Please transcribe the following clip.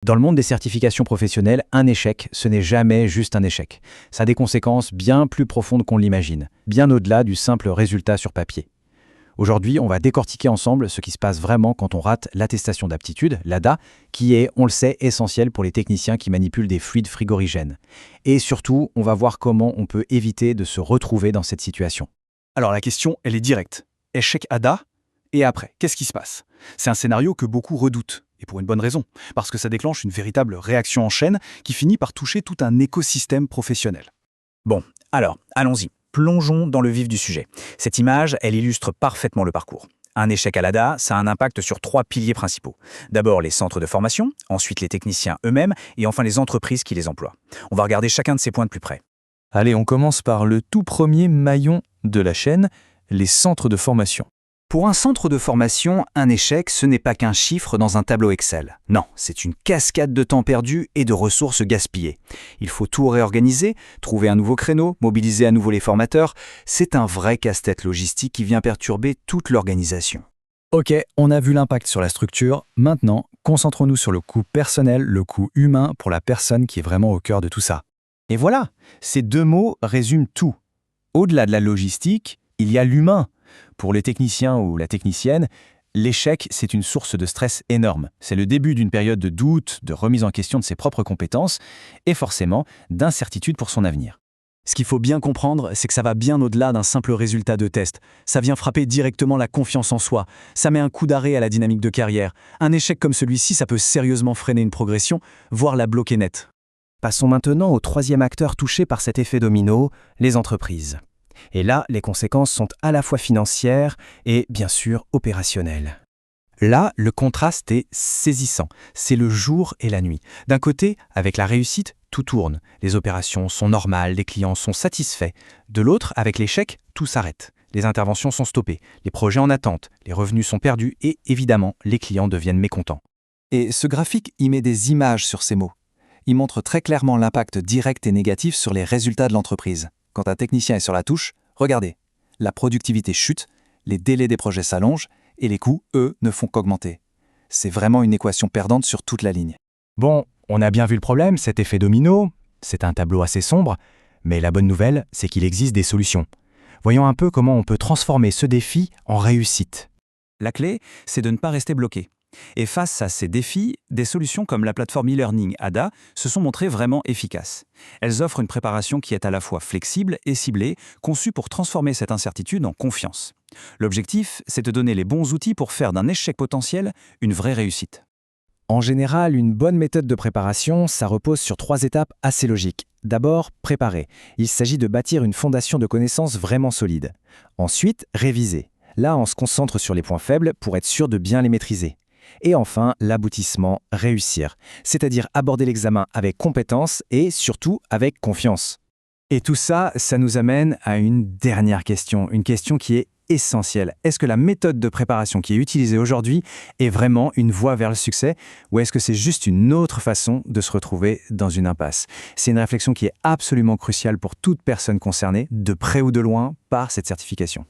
Dans le monde des certifications professionnelles, un échec, ce n'est jamais juste un échec. Ça a des conséquences bien plus profondes qu'on l'imagine, bien au-delà du simple résultat sur papier. Aujourd'hui, on va décortiquer ensemble ce qui se passe vraiment quand on rate l'attestation d'aptitude, l'ADA, qui est, on le sait, essentielle pour les techniciens qui manipulent des fluides frigorigènes. Et surtout, on va voir comment on peut éviter de se retrouver dans cette situation. Alors la question, elle est directe. Échec ADA, et après, qu'est-ce qui se passe? C'est un scénario que beaucoup redoutent, et pour une bonne raison, parce que ça déclenche une véritable réaction en chaîne qui finit par toucher tout un écosystème professionnel. Bon, alors, allons-y. Plongeons dans le vif du sujet. Cette image, elle illustre parfaitement le parcours. Un échec à l'ADA, ça a un impact sur 3 piliers principaux. D'abord les centres de formation, ensuite les techniciens eux-mêmes, et enfin les entreprises qui les emploient. On va regarder chacun de ces points de plus près. Allez, on commence par le tout premier maillon de la chaîne, les centres de formation. Pour un centre de formation, un échec, ce n'est pas qu'un chiffre dans un tableau Excel. Non, c'est une cascade de temps perdu et de ressources gaspillées. Il faut tout réorganiser, trouver un nouveau créneau, mobiliser à nouveau les formateurs. C'est un vrai casse-tête logistique qui vient perturber toute l'organisation. Ok, on a vu l'impact sur la structure. Maintenant, concentrons-nous sur le coût personnel, le coût humain pour la personne qui est vraiment au cœur de tout ça. Et voilà, ces 2 mots résument tout. Au-delà de la logistique, il y a l'humain. Pour les techniciens ou la technicienne, l'échec, c'est une source de stress énorme. C'est le début d'une période de doute, de remise en question de ses propres compétences et forcément d'incertitude pour son avenir. Ce qu'il faut bien comprendre, c'est que ça va bien au-delà d'un simple résultat de test. Ça vient frapper directement la confiance en soi. Ça met un coup d'arrêt à la dynamique de carrière. Un échec comme celui-ci, ça peut sérieusement freiner une progression, voire la bloquer net. Passons maintenant au 3e acteur touché par cet effet domino, les entreprises. Et là, les conséquences sont à la fois financières et, bien sûr, opérationnelles. Là, le contraste est saisissant. C'est le jour et la nuit. D'un côté, avec la réussite, tout tourne. Les opérations sont normales, les clients sont satisfaits. De l'autre, avec l'échec, tout s'arrête. Les interventions sont stoppées, les projets en attente, les revenus sont perdus et, évidemment, les clients deviennent mécontents. Et ce graphique y met des images sur ces mots. Il montre très clairement l'impact direct et négatif sur les résultats de l'entreprise. Quand un technicien est sur la touche, regardez, la productivité chute, les délais des projets s'allongent et les coûts, eux, ne font qu'augmenter. C'est vraiment une équation perdante sur toute la ligne. Bon, on a bien vu le problème, cet effet domino, c'est un tableau assez sombre, mais la bonne nouvelle, c'est qu'il existe des solutions. Voyons un peu comment on peut transformer ce défi en réussite. La clé, c'est de ne pas rester bloqué. Et face à ces défis, des solutions comme la plateforme e-learning ADA se sont montrées vraiment efficaces. Elles offrent une préparation qui est à la fois flexible et ciblée, conçue pour transformer cette incertitude en confiance. L'objectif, c'est de donner les bons outils pour faire d'un échec potentiel une vraie réussite. En général, une bonne méthode de préparation, ça repose sur 3 étapes assez logiques. D'abord, préparer. Il s'agit de bâtir une fondation de connaissances vraiment solide. Ensuite, réviser. Là, on se concentre sur les points faibles pour être sûr de bien les maîtriser. Et enfin, l'aboutissement, réussir, c'est-à-dire aborder l'examen avec compétence et surtout avec confiance. Et tout ça, ça nous amène à une dernière question, une question qui est essentielle. Est-ce que la méthode de préparation qui est utilisée aujourd'hui est vraiment une voie vers le succès ou est-ce que c'est juste une autre façon de se retrouver dans une impasse? C'est une réflexion qui est absolument cruciale pour toute personne concernée, de près ou de loin, par cette certification.